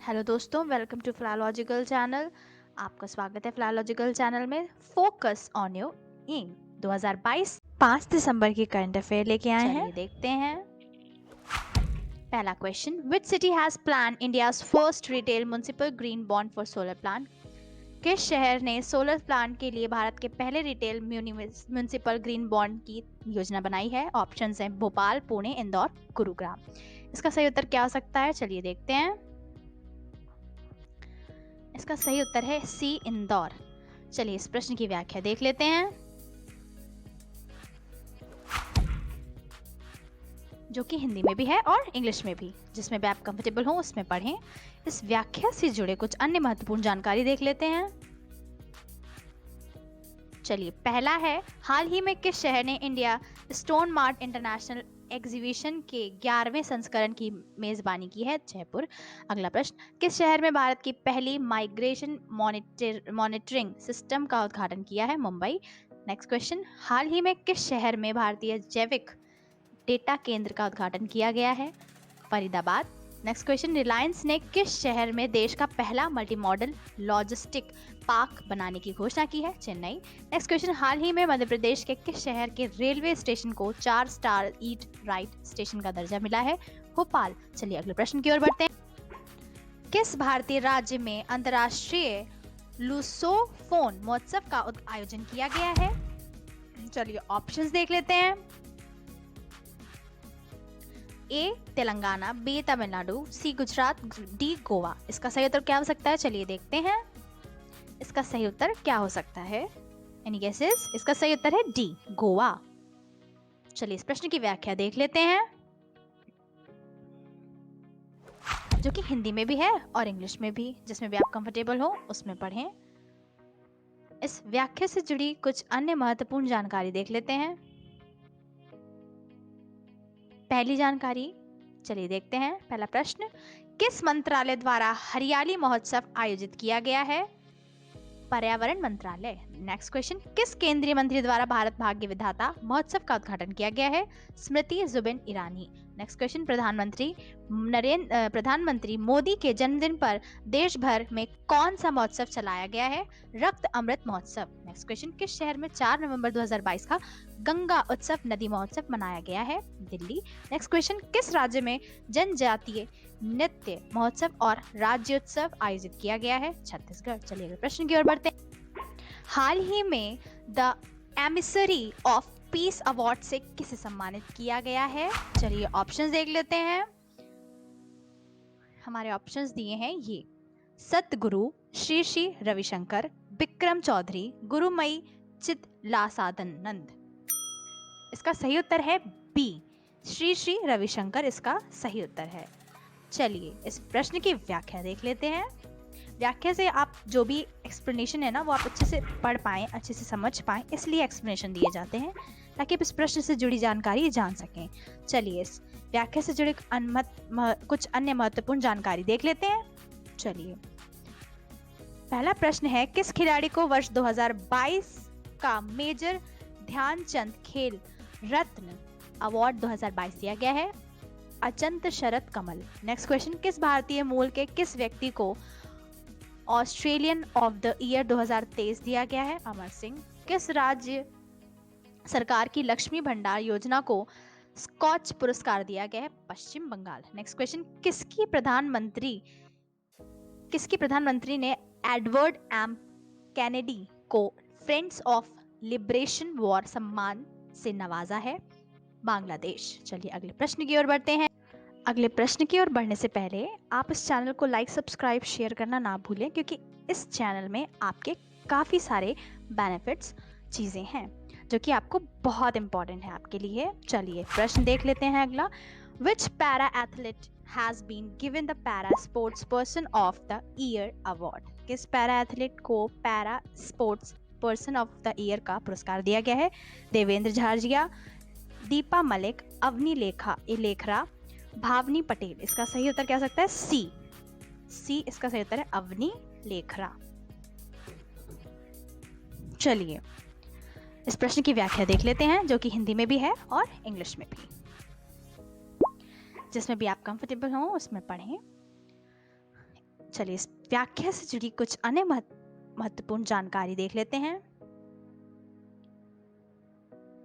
Hello दोस्तों, welcome to फिलॉलॉजिकल channel. आपका स्वागत है फिलॉलॉजिकल चैनल में। फोकस ऑन योर एम 2022 5 दिसंबर की करंट अफेयर लेके आए हैं। चलिए देखते हैं। पहला question, which city has plan India's first retail municipal green bond for solar plant? किस शहर ने सोलर प्लांट के लिए भारत के पहले रिटेल म्युनिसिपल ग्रीन बॉन्ड की योजना बनाई है? ऑप्शंस हैं भोपाल, पुणे, इंदौर, गुरुग्राम। इसका सही उत्तर क्या हो सकता है? चलिए देखते हैं। इसका सही उत्तर है सी, इंदौर। चलिए इस प्रश्न की व्याख्या देख लेते हैं, जो कि हिंदी में भी है और इंग्लिश में भी। जिसमें भी आप कंफर्टेबल हो उसमें पढ़ें। इस व्याख्या से जुड़े कुछ अन्य महत्वपूर्ण जानकारी देख लेते हैं। चलिए, पहला है, हाल ही में किस शहर ने India stone mart international exhibition के 11वें संस्करण की मेजबानी की है? जयपुर। अगला प्रश्न, किस शहर में भारत की पहली माइग्रेशन मॉनिटरिंग सिस्टम का उद्घाटन किया है? मुंबई। नेक्स्ट क्वेश्चन, हाल ही में किस शहर में भारतीय जैविक डेटा केंद्र का उद्घाटन किया गया है? फरीदाबाद। नेक्स्ट क्वेश्चन, रिलायंस ने किस शहर में देश का पहला मल्टी मॉडल लॉजिस्टिक पार्क बनाने की घोषणा की है? चेन्नई। नेक्स्ट क्वेश्चन, हाल ही में मध्य प्रदेश के किस शहर के रेलवे स्टेशन को 4 स्टार ईट राइट स्टेशन का दर्जा मिला है? भोपाल। चलिए अगले प्रश्न की ओर बढ़ते हैं। किस भारतीय राज्य में अंतर्राष्ट्रीय लुसोफोन महोत्सव का आयोजन किया गया है? चलिए ऑप्शंस देख लेते हैं। ए तेलंगाना, बी तमिलनाडु, सी गुजरात, डी गोवा। इसका सही उत्तर क्या हो सकता है? चलिए देखते हैं। इसका सही उत्तर क्या हो सकता है? Any guesses? इसका सही उत्तर है डी, गोवा। चलिए इस प्रश्न की व्याख्या देख लेते हैं, जो कि हिंदी में भी है और इंग्लिश में भी। जिसमें भी आप कंफर्टेबल हो उसमें पढ़ें। इस व्याख्या से जुड़ी कुछ अन्य महत्वपूर्ण जानकारी देख लेते हैं। पहली जानकारी, चलिए देखते हैं। पहला प्रश्न, किस मंत्रालय द्वारा हरियाली महोत्सव आयोजित किया गया है? पर्यावरण मंत्रालय। नेक्स्ट क्वेश्चन, किस केंद्रीय मंत्री द्वारा भारत भाग्य विधाता महोत्सव का उद्घाटन किया गया है? स्मृति जुबिन ईरानी। नेक्स्ट क्वेश्चन, प्रधानमंत्री मोदी के जन्मदिन पर देश भर में कौन सा महोत्सव चलाया गया है? रक्त अमृत महोत्सव। नेक्स्ट क्वेश्चन, किस शहर में 4 नवंबर 2022 का गंगा उत्सव नदी महोत्सव मनाया गया है? दिल्ली। नेक्स्ट क्वेश्चन, किस राज्य में जनजातीय नृत्य महोत्सव और राज्योत्सव आयोजित किया गया है? छत्तीसगढ़। चलिए अगले प्रश्न की ओर बढ़ते हैं। हाल ही में the emissary of peace award से किसे सम्मानित किया गया है? चलिए ऑप्शंस देख लेते हैं। हमारे ऑप्शंस दिए हैं ये, सतगुरु श्री श्री रविशंकर, विक्रम चौधरी, गुरुमयी चितलासादनंद। इसका सही उत्तर है बी, श्री श्री रविशंकर इसका सही उत्तर है। चलिए इस प्रश्न की व्याख्या देख लेते हैं। व्याख्या से आप जो भी एक्सप्लेनेशन है ना, वो आप अच्छे से पढ़ पाएं, अच्छे से समझ पाएं, इसलिए एक्सप्लेनेशन दिए जाते हैं, ताकि आप इस प्रश्न से जुड़ी जानकारी जान सकें। चलिए इस व्याख्या से जुड़े कुछ अन्य महत्वपूर्ण जानकारी देख लेते हैं। चलिए पहला प्रश्न है, किस खिलाड़ी को वर्ष 2022 का मेजर ध्यानचंद खेल रत्न अवार्ड 2022 दिया गया है? अचंत शरद कमल। नेक्स्ट क्वेश्चन, किस भारतीय मूल के किस व्यक्ति को ऑस्ट्रेलियन ऑफ द ईयर 2023 दिया गया है? अमर सिंह। किस राज्य सरकार की लक्ष्मी भंडार योजना को स्कॉच पुरस्कार दिया गया है? पश्चिम बंगाल। नेक्स्ट क्वेश्चन, किसकी प्रधानमंत्री ने एडवर्ड एम कैनेडी को फ्रेंड्स ऑफ लिबरेशन वॉर सम्मान से नवाजा है? बांग्लादेश। चलिए अगले प्रश्न की ओर बढ़ते हैं। अगले प्रश्न की ओर बढ़ने से पहले आप इस चैनल को लाइक, सब्सक्राइब, शेयर करना ना भूलें, क्योंकि इस चैनल में आपके काफ़ी सारे बेनिफिट्स चीज़ें हैं जो कि आपको बहुत इंपॉर्टेंट है आपके लिए। चलिए प्रश्न देख लेते हैं अगला, which para athlete has been given the para sports person of the year award? किस पैरा एथलीट को para sports person of the year का पुरस्कार दिया गया है? देवेंद्र झारजिया, दीपा मलिक, अवनी लेखरा, भावनी पटेल। इसका सही उत्तर क्या हो सकता है? सी इसका सही उत्तर है अवनी लेखरा। चलिए इस प्रश्न की व्याख्या देख लेते हैं, जो कि हिंदी में भी है और इंग्लिश में भी। जिसमें भी आप कंफर्टेबल हो उसमें पढ़ें। चलिए इस व्याख्या से जुड़ी कुछ अन्य महत्वपूर्ण जानकारी देख लेते हैं।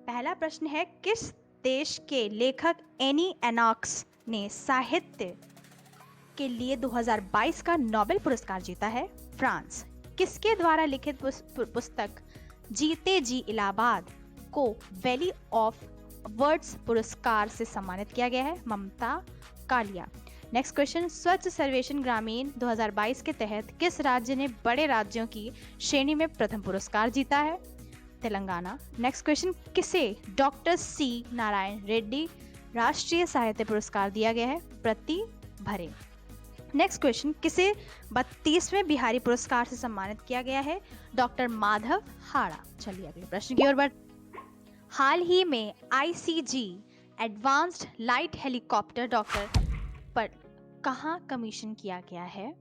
पहला प्रश्न है, किस देश के लेखक एनी एनॉक्स ने साहित्य के लिए 2022 का नोबेल पुरस्कार जीता है? फ्रांस। किसके द्वारा लिखित पुस्तक जीते जी इलाहाबाद को वैली ऑफ वर्ड्स पुरस्कार से सम्मानित किया गया है? ममता कालिया। नेक्स्ट क्वेश्चन, स्वच्छ सर्वेक्षण ग्रामीण 2022 के तहत किस राज्य ने बड़े राज्यों की श्रेणी में प्रथम पुरस्कार जीता है? तेलंगाना। नेक्स्ट क्वेश्चन, किसे डॉक्टर सी नारायण रेड्डी राष्ट्रीय साहित्य पुरस्कार दिया गया है? प्रति भरे। नेक्स्ट क्वेश्चन, किसे 32वें बिहारी पुरस्कार से सम्मानित किया गया है? डॉक्टर माधव हाड़ा। चलिए अगले प्रश्न की ओर बढ़। हाल ही में ICG advanced light helicopter doctor पर कहाँ कमीशन किया गया है?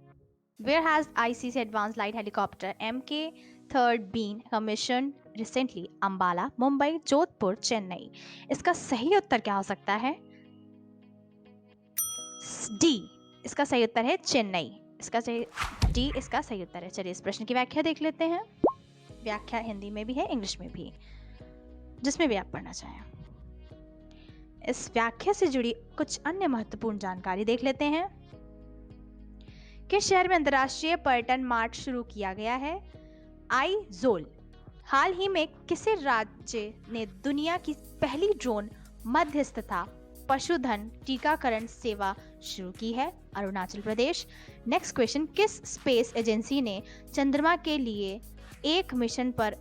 Where has ICC Advanced Light Helicopter MK3 been commissioned recently? Ambala, Mumbai, Jodhpur, Chennai. इसका सही उत्तर क्या हो सकता है? डी, इसका सही उत्तर है चेन्नई। डी इसका सही उत्तर है। चलिए इस प्रश्न की व्याख्या देख लेते हैं। व्याख्या हिंदी में भी है, इंग्लिश में भी, जिसमें भी आप पढ़ना चाहें। इस व्याख्या से जुड़ी कुछ अन्य महत्वपूर्ण जानकारी देख लेते हैं। किस शहर में अंतर्राष्ट्रीय पर्यटन मार्ट शुरू किया गया है? आइजोल। हाल ही में किसी राज्य ने दुनिया की पहली ड्रोन मध्यस्थता पशुधन टीकाकरण सेवा शुरू की है? अरुणाचल प्रदेश। नेक्स्ट क्वेश्चन, किस स्पेस एजेंसी ने चंद्रमा के लिए एक मिशन पर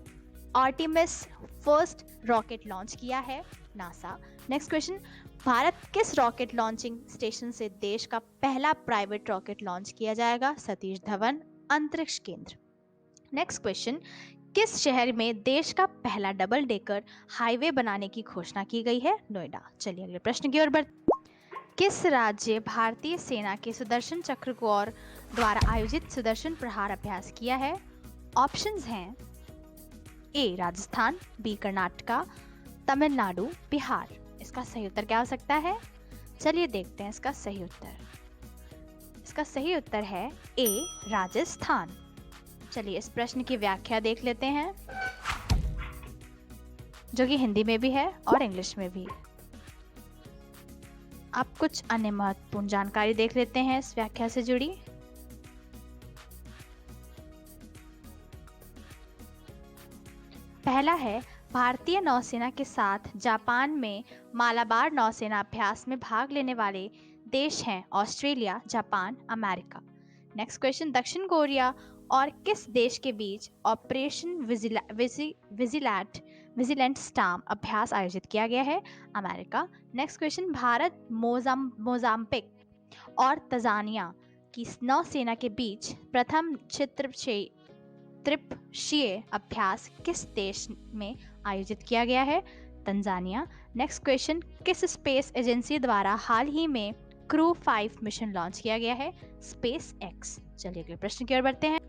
आर्टेमिस फर्स्ट रॉकेट लॉन्च किया है? नासा। नेक्स्ट क्वेश्चन, भारत किस रॉकेट लॉन्चिंग स्टेशन से देश का पहला प्राइवेट रॉकेट लॉन्च किया जाएगा? सतीश धवन अंतरिक्ष केंद्र। नेक्स्ट क्वेश्चन, किस शहर में देश का पहला डबल डेकर हाईवे बनाने की घोषणा की गई है? नोएडा। चलिए अगले प्रश्न की ओर बढ़। किस राज्य भारतीय सेना के सुदर्शन चक्र कोर द्वारा आयोजित सुदर्शन प्रहार अभ्यास किया है? ऑप्शंस हैं ए राजस्थान, बी कर्नाटका, तमिलनाडु, बिहार। इसका सही उत्तर क्या हो सकता है? चलिए देखते हैं इसका सही उत्तर। इसका सही उत्तर है ए राजस्थान। चलिए इस प्रश्न की व्याख्या देख लेते हैं, जो कि हिंदी में भी है और इंग्लिश में भी। आप कुछ अन्य महत्वपूर्ण जानकारी देख लेते हैं इस व्याख्या से जुड़ी। पहला है, भारतीय नौसेना के साथ जापान में मालाबार नौसेना अभ्यास में भाग लेने वाले देश हैं Australia, Japan, America. Next question, दक्षिण कोरिया और किस देश के बीच ऑपरेशन विजिलेंट स्टार्म अभ्यास आयोजित किया गया है? America. Next question, Bharat Mozambique और तंजानिया की नौसेना के बीच प्रथम त्रिपक्षीय अभ्यास किस देश में आयोजित किया गया है? तंजानिया। नेक्स्ट क्वेश्चन, किस स्पेस एजेंसी द्वारा हाल ही में क्रू 5 मिशन लॉन्च किया गया है? Space x. चलिए अगले प्रश्न की ओर बढ़ते हैं।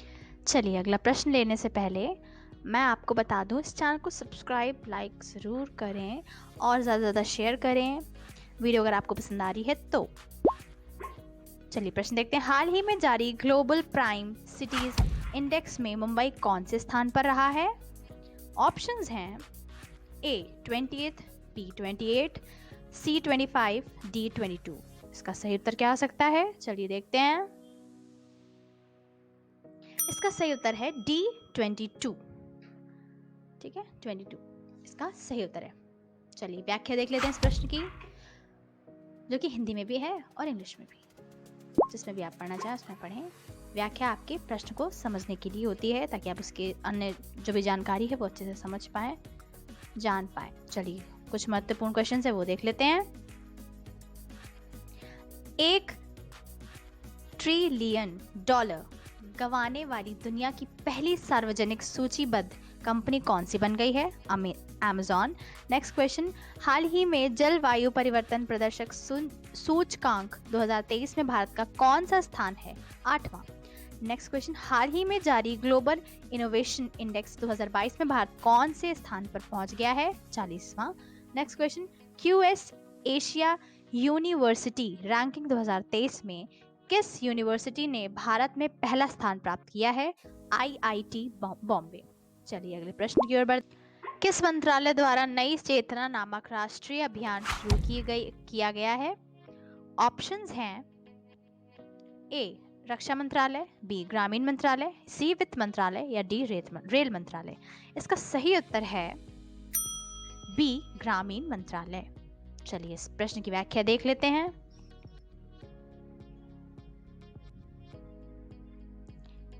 चलिए अगला प्रश्न लेने से पहले मैं आपको बता दूं, इस चैनल को सब्सक्राइब लाइक ज़रूर करें और ज़्यादा से ज़्यादा शेयर करें वीडियो अगर आपको पसंद आ रही है तो। चलिए प्रश्न देखते हैं। हाल ही में जारी ग्लोबल प्राइम सिटीज इंडेक्स में मुंबई कौन से स्थान पर रहा है? ऑप्शंस हैं ए 20th, बी 28, सी 25, डी 22। इसका सही उत्तर क्या हो सकता है? चलिए देखते हैं। इसका सही उत्तर है डी 22। ठीक है, 22 इसका सही उत्तर है। चलिए व्याख्या देख लेते हैं इस प्रश्न की, जो कि हिंदी में भी है और इंग्लिश में भी, जिसमें भी आप पढ़ना चाहें उसमें पढ़ें। व्याख्या आपके प्रश्न को समझने के लिए होती है, ताकि आप उसके अन्य जो भी जानकारी है वो अच्छे से समझ पाएं, जान पाएं। चलिए कुछ महत्वपूर्ण क्वेश्चन है वो देख लेते हैं। $1 ट्रिलियन गंवाने वाली दुनिया की पहली सार्वजनिक सूचीबद्ध कंपनी कौन सी बन गई है? अमेज़न। नेक्स्ट क्वेश्चन, हाल ही में जलवायु परिवर्तन प्रदर्शक सूचकांक 2023 में भारत का कौन सा स्थान है? 8वां। नेक्स्ट क्वेश्चन, हाल ही में जारी ग्लोबल इनोवेशन इंडेक्स 2022 में भारत कौन से स्थान पर पहुंच गया है? 40वां। Next question, QS Asia university ranking 2023 में किस यूनिवर्सिटी ने भारत में पहला स्थान प्राप्त किया है? IIT बॉम्बे। चलिए अगले प्रश्न की ओर बढ़ते। किस मंत्रालय द्वारा नई चेतना नामक राष्ट्रीय अभियान शुरू किया गया है? ऑप्शंस हैं ए रक्षा मंत्रालय, बी ग्रामीण मंत्रालय, सी वित्त मंत्रालय या डी रेल मंत्रालय। इसका सही उत्तर है बी ग्रामीण मंत्रालय। चलिए इस प्रश्न की व्याख्या देख लेते हैं।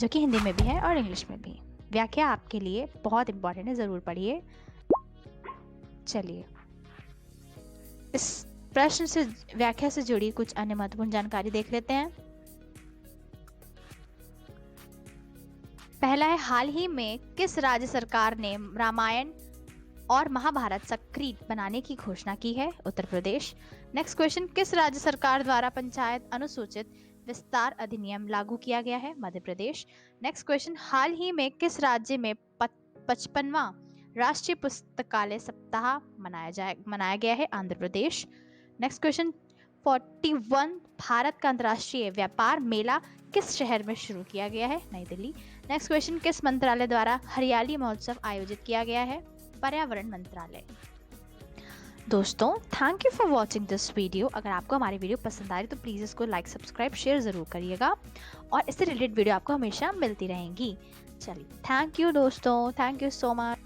जो कि हिंदी में भी है और इंग्लिश में भी। व्याख्या आपके लिए बहुत इंपॉर्टेंट है, जरूर पढ़िए। चलिए इस प्रश्न से व्याख्या से जुड़ी कुछ अन्य महत्वपूर्ण जानकारी देख लेते हैं। पहला है, हाल ही में किस राज्य सरकार ने रामायण और महाभारत संस्कृत बनाने की घोषणा की है? उत्तर प्रदेश। नेक्स्ट क्वेश्चन, किस राज्य सरकार द्वारा पंचायत अनुसूचित विस्तार अधिनियम लागू किया गया है? मध्य प्रदेश। नेक्स्ट क्वेश्चन, हाल ही में किस राज्य में 55वां राष्ट्रीय पुस्तकालय सप्ताह मनाया गया है? आंध्र प्रदेश। नेक्स्ट क्वेश्चन, 41 भारत का अंतर्राष्ट्रीय व्यापार मेला किस शहर में शुरू किया गया है? नई दिल्ली। नेक्स्ट क्वेश्चन, किस मंत्रालय द्वारा हरियाली महोत्सव आयोजित किया गया है? पर्यावरण मंत्रालय। दोस्तों, thank you for watching this video. अगर आपको हमारी वीडियो पसंद आ रही तो प्लीज़ इसको लाइक, सब्सक्राइब, शेयर ज़रूर करिएगा और इससे रिलेटेड वीडियो आपको हमेशा मिलती रहेंगी। चलिए, थैंक यू दोस्तों, थैंक यू सो मच।